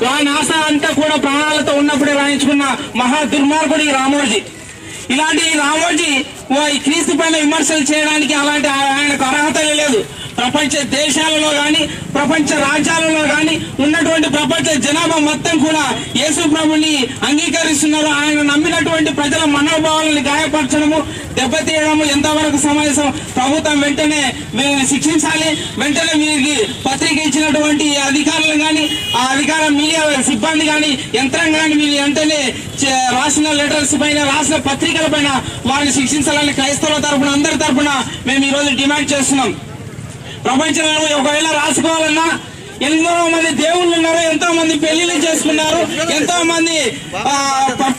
వాని ఆశ అంతా కూడా ప్రాణాలతో ఉన్నప్పుడే రాయించుకున్న మహా దుర్మార్గుడు ఈ రామోజీ. ఇలాంటి రామోజీ క్రీస్తు పైన విమర్శలు చేయడానికి అలాంటి ఆయనకు అర్హత లేదు. ప్రపంచ దేశాలలో గాని ప్రపంచ రాజ్యాలలో గాని ఉన్నటువంటి ప్రపంచ జనాభా మొత్తం కూడా యేసు ప్రభుని అంగీకరిస్తున్నారు. ఆయన నమ్మినటువంటి ప్రజల మనోభావాలను గాయపరచడము, దెబ్బతీయడము ఎంతవరకు సమావేశం. ప్రభుత్వం వెంటనే శిక్షించాలి. వెంటనే వీరికి పత్రిక ఇచ్చినటువంటి అధికారులు గాని ఆ అధికార మీడియా సిబ్బంది గాని యంత్రాంగాన్ని వీళ్ళు వెంటనే రాసిన లెటర్స్ పైన రాసిన పత్రికల పైన వారిని శిక్షించాలని క్రైస్తవుల తరఫున అందరి తరఫున మేము ఈ రోజు డిమాండ్ చేస్తున్నాం. ప్రపంచంలో ఒకవేళ రాసుకోవాలన్నా ఎంతో మంది దేవుళ్ళు ఉన్నారు, ఎంతో మంది పెళ్లిళ్ళు చేసుకున్నారు, ఎంతో మంది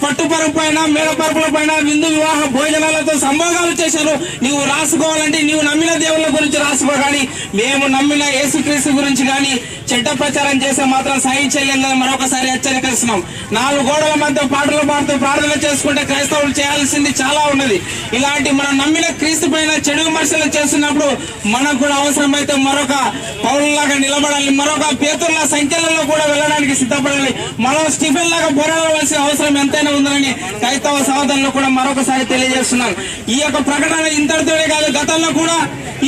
పట్టుపరుపు పైన మేడపరుపుల పైన విందు వివాహ భోజనాలతో సంభోగాలు చేశారు. నువ్వు రాసుకోవాలంటే నువ్వు నమ్మిన దేవుళ్ళ గురించి రాసుకో, కానీ మేము నమ్మిన యేసుక్రీస్తు గురించి కానీ చెడ్డ ప్రచారం చేస్తే మాత్రం సహించలేదని మరొకసారి హెచ్చరిస్తున్నాం. 4 గోడల మధ్య పాటలు పాడుతూ ప్రార్థన చేసుకుంటే క్రైస్తవులు చేయాల్సింది చాలా ఉన్నది. ఇలాంటి మనం నమ్మిన క్రీస్తు పైన చెడు విమర్శలు చేస్తున్నప్పుడు మనకు కూడా అవసరమైతే మరొక పౌరులాగా నిలబడాలి, మరొక పేతుర్ల సంఖ్యలలో కూడా వెళ్ళడానికి సిద్ధపడాలి. మనం స్టీఫెన్ లాగా పోరాడవలసిన అవసరం ఎంతైనా ఉందని క్రైస్తవ సహోదరులు కూడా మరొకసారి తెలియజేస్తున్నాను. ఈ యొక్క ప్రకటన ఇంతటితోనే కాదు, గతంలో కూడా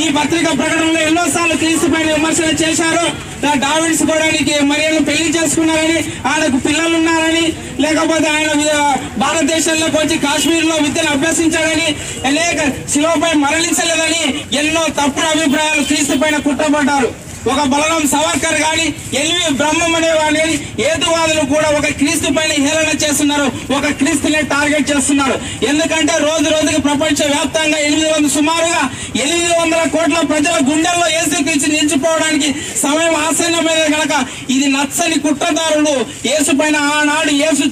ఈ పత్రిక ప్రకటనలో ఎన్నోసార్లు క్రీస్తు పైన విమర్శలు చేశారు. డావిడ్స్ కూడా మరియను పెళ్లి చేసుకున్నారని, ఆయనకు పిల్లలు ఉన్నారని, లేకపోతే ఆయన భారతదేశంలోకి వచ్చి కాశ్మీర్ లో విద్యను అభ్యసించాడని, అనేక శిలువపై మరణించలేదని ఎన్నో తప్పుడు అభిప్రాయాలు క్రీస్తు పైన కుట్రపడ్డారు. ఒక బలరాం సవర్కర్ గాని, ఎల్వి బ్రహ్మం అనేవాడు కానీ హేతువాదులు కూడా ఒక క్రీస్తు పైన హేళన చేస్తున్నారు, ఒక క్రీస్తునే టార్గెట్ చేస్తున్నారు. ఎందుకంటే రోజు రోజుకి ప్రపంచ వ్యాప్తంగా సుమారుగా 800 కోట్ల ప్రజల గుండెల్లో యేసుక్రీస్తు నిలిచిపోవడానికి సమయం ఆసన్నమైనది కనుక ఇది నచ్చని కుట్రదారులు యేసు పైన ఆనాడు యేసు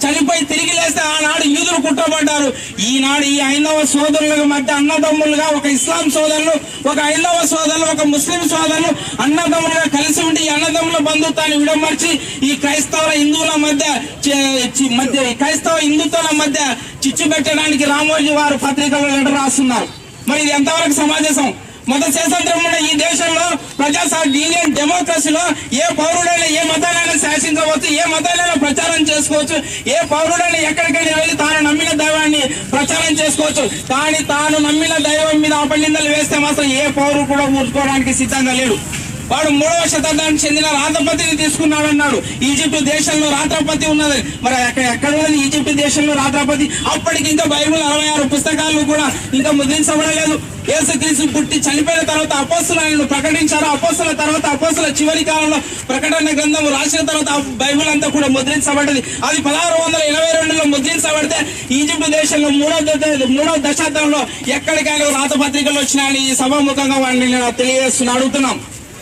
చనిపోయి తిరిగి లేస్తే ఆనాడు యూదులు కుట్రపడ్డారు. ఈనాడు ఈ హైందవ సోదరుల మధ్య అన్నదమ్ములుగా ఒక ఇస్లాం సోదరులు, ఒక హైందవ సోదరులు, ఒక ముస్లిం సోదరులు అన్నదమ్ములుగా కలిసి ఉండి ఈ అన్నదమ్ముల బంధుత్వాన్ని విడమర్చి ఈ క్రైస్తవ హిందువుల మధ్య చిచ్చు పెట్టడానికి రామోజీ వారు పత్రికలో లెటర్ రాస్తున్నారు. మరి ఇది ఎంతవరకు సమాజం? మత స్వాతంత్రం ఉన్న ఈ దేశంలో ఇండియన్ డెమోక్రసీలో ఏ పౌరుడైనా ఏ మతాలైనా శాసించవచ్చు, ఏ మతాలైనా ప్రచారం చేసుకోవచ్చు, ఏ పౌరుడైనా ఎక్కడికైనా వెళ్ళి తాను నమ్మిన దైవాన్ని ప్రచారం చేసుకోవచ్చు. కానీ తాను నమ్మిన దైవం మీద అపనిందలు వేస్తే మాత్రం ఏ పౌరుడు కూడా ఊరుకోవడానికి సిద్ధంగా లేడు. వాడు 3వ శతాబ్దానికి చెందిన రాత్రపతిని తీసుకున్నాడన్నాడు. ఈజిప్ట్ దేశంలో రాత్రపతి ఉన్నది. మరి ఎక్కడ ఉన్నది ఈజిప్ట్ దేశంలో రాత్రపతి? అప్పటికి ఇంకా బైబిల్ 66 పుస్తకాలు కూడా ఇంకా ముద్రించబడలేదు. యేసుక్రీస్తు పుట్టి చనిపోయిన తర్వాత అపోస్తులను ప్రకటించారు. అపోస్తుల తర్వాత అపోస్తుల చివరి కాలంలో ప్రకటన గ్రంథం రాసిన తర్వాత బైబిల్ అంతా కూడా ముద్రించబడ్డది. అది 1682లో ముద్రించబడితే ఈజిప్ట్ దేశంలో 3వ దశాబ్దంలో ఎక్కడికైనా రాతపత్రికలు వచ్చినాయని ఈ సభాముఖంగా వాడిని నేను తెలియజేస్తున్నా అడుగుతున్నాం.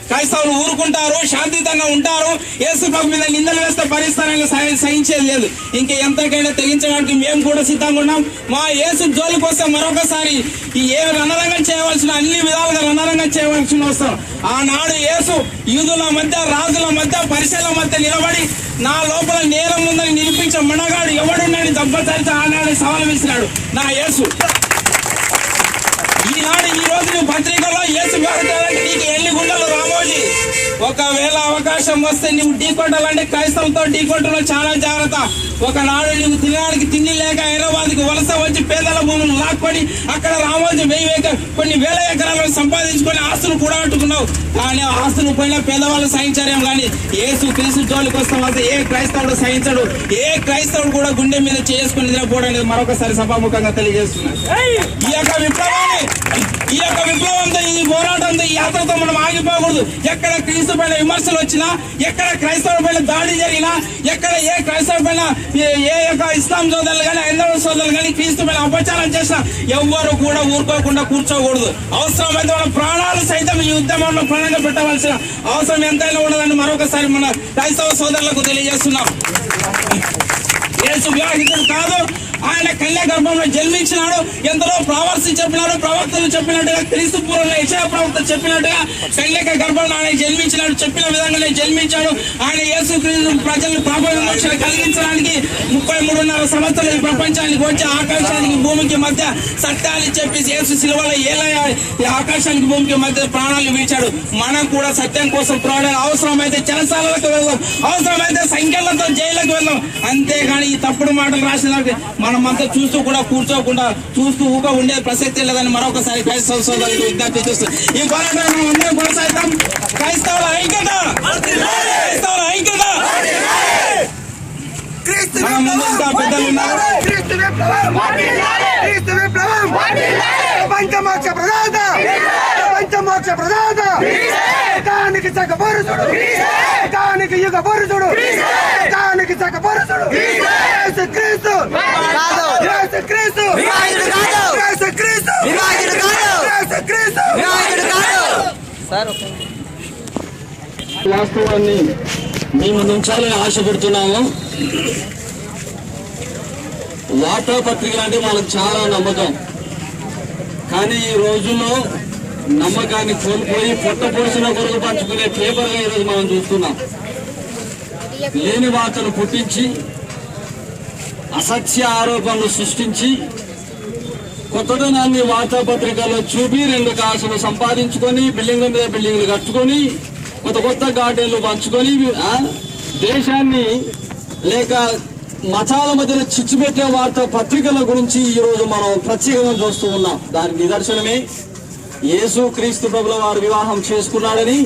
క్రైస్తవులు ఊరుకుంటారు, శాంతియుతంగా ఉంటారు. యేసు ప్రభు మీద నిందలు వేస్తే పరిస్థితులను సహించేది లేదు. ఇంకా ఎంతకైనా తెగించడానికి మేము కూడా సిద్ధంగా ఉన్నాం. మా యేసు జోలికి వస్తే మరొకసారి ఏ రణరంగం చేయవలసిన అన్ని విధాలుగా రణరంగం చేయవలసిన వస్తాం. ఆనాడు యేసు యూదుల మధ్య, రాజుల మధ్య, పరిశీలన మధ్య నిలబడి నా లోపల నేరం ఉందని నిరూపించే మనగాడు ఎవడున్నాడని దెబ్బతరిచి ఆనాడు సవాలు విసిరాడు నా యేసు. ఈనాడు ఈ రోజు నువ్వు పత్రికలో యేసు భారతానికి నీకు ఎన్ని గుండెలు రామోజీ. ఒకవేళ అవకాశం వస్తే నువ్వు ఢీకొట్టాలంటే క్రైస్తవులతో ఢీకొట్టలో చాలా జాగ్రత్త. ఒకనాడు నువ్వు తినడానికి తిండి లేక హైదరాబాద్కి వలస వచ్చి పేదల భూములు లాక్కొని అక్కడ రామోజీ కొన్ని వేల ఎకరాలను సంపాదించుకొని ఆస్తులు కూడగట్టుకున్నావు. కానీ ఆస్తులు పోయినా పేదవాళ్ళు సహించారేం, కానీ యేసు క్రీస్తు జోలికి వస్తే మాత్రం ఏ క్రైస్తవుడు సహించడు. ఏ క్రైస్తవుడు కూడా గుండె మీద చేసుకుని నిద్రపోవడం అనేది మరొకసారి సభాముఖంగా తెలియజేస్తున్నాను. ఈ యొక్క విప్లవంతో, ఈ పోరాటంతో, ఈ యాత్రతో మనం ఆగిపోకూడదు. ఎక్కడ క్రీస్తు పైన విమర్శలు వచ్చినా, ఎక్కడ క్రైస్తవుల పైన దాడి జరిగినా, ఎక్కడ ఏ క్రైస్తవ పైన ఏ యొక్క ఇస్లాం సోదరులు కానీ హైందవ సోదరులు కానీ క్రీస్తు పైన అపచారం చేసినా ఎవ్వరు కూడా ఊరుకోకుండా కూర్చోకూడదు. అవసరమైతే మన ప్రాణాలు సైతం ఈ ఉద్యమంలో ప్రాణంగా పెట్టవలసిన అవసరం ఎంతైనా ఉండదని మరొకసారి మన క్రైస్తవ సోదరులకు తెలియజేస్తున్నాం. యేసు వివాహితుడు కాదు, ఆయన కన్యా గర్భంలో జన్మించినాడు. ఎందరో ప్రవర్సి చెప్పినాడు, ప్రవక్తలు చెప్పినట్టుగా, క్రీస్తు పూర్వంలో యెషయా ప్రవక్త చెప్పినట్టుగా కన్యక గర్భంలో ఆయన జన్మించినాడు. చెప్పిన విధంగానే జన్మించాడు. ఆయన యేసు క్రీస్తు ప్రజలను పాప విమోచన కలిగించడానికి 33.5 సంవత్సరాలు ఈ ప్రపంచానికి వచ్చి ఆకాశానికి భూమికి మధ్య సత్యాన్ని చెప్పి యేసు సిలువలో ఈ ఆకాశానికి భూమికి మధ్య ప్రాణాలు విడిచాడు. మనం కూడా సత్యం కోసం పోరాడాలి. అవసరమైతే చెరసాలకు వెళ్దాం, అవసరమైతే సంఖ్యలతో జైలుకు వెళ్దాం. అంతేగాని ఈ తప్పుడు మాటలు రాసిన మనమంతా చూస్తూ కూడా కూర్చోకుండా చూస్తూ ఊగా ఉండే ప్రసక్తి లేదని మరొకసారి క్రైస్తవ సోదరులకు విజ్ఞప్తి చేస్తూ ఈ పోరాటం మనం అందరం కొనసాగిద్దాం. క్రైస్తవుల ఐక్యత, క్రైస్తవుల ఐక్యత. మన ముందు ఇంకా పెద్దలు ఉన్నారు. పంచమోక్ష ప్రదాత, పంచమోక్ష ప్రదాత, దానికి సగపరుచుడు, దానికి యుగ పరుచుడు, దానికి సగపరుచుడు. యేసుక్రీస్తు యేసుక్రీస్తు యేసుక్రీస్తు యేసుక్రీస్తు. వాస్తవాన్ని మీ ముందు ఉంచాలని ఆశపడుతున్నాము. వార్తాపత్రికలు అంటే మనకు చాలా నమ్మకం, కానీ ఈ రోజుల్లో నమ్మకాన్ని కోల్పోయి పొట్ట పొడిసిన కొరకు పంచుకునే పేపర్గా ఈరోజు మనం చూస్తున్నాం. లేని వార్తలు పుట్టించి అసత్య ఆరోపణలు సృష్టించి కొత్తదనాన్ని వార్తాపత్రికల్లో చూపి 2 కాసులు సంపాదించుకొని బిల్డింగ్ల మీద బిల్డింగ్లు కట్టుకొని కొత్త గార్డెన్లు పంచుకొని దేశాన్ని లేక మతాల మధ్యలో చిచ్చుపెట్టే వార్తా పత్రికల గురించి ఈ రోజు మనం ప్రత్యేకంగా చూస్తూ ఉన్నాం. దానికి నిదర్శనమే యేసు క్రీస్తు ప్రభుల వారు వివాహం చేసుకున్నాడని,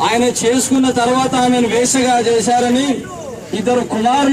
ఆయన చేసుకున్న తర్వాత ఆమెను వేశ్యగా చేశారని, 2 కుమారులు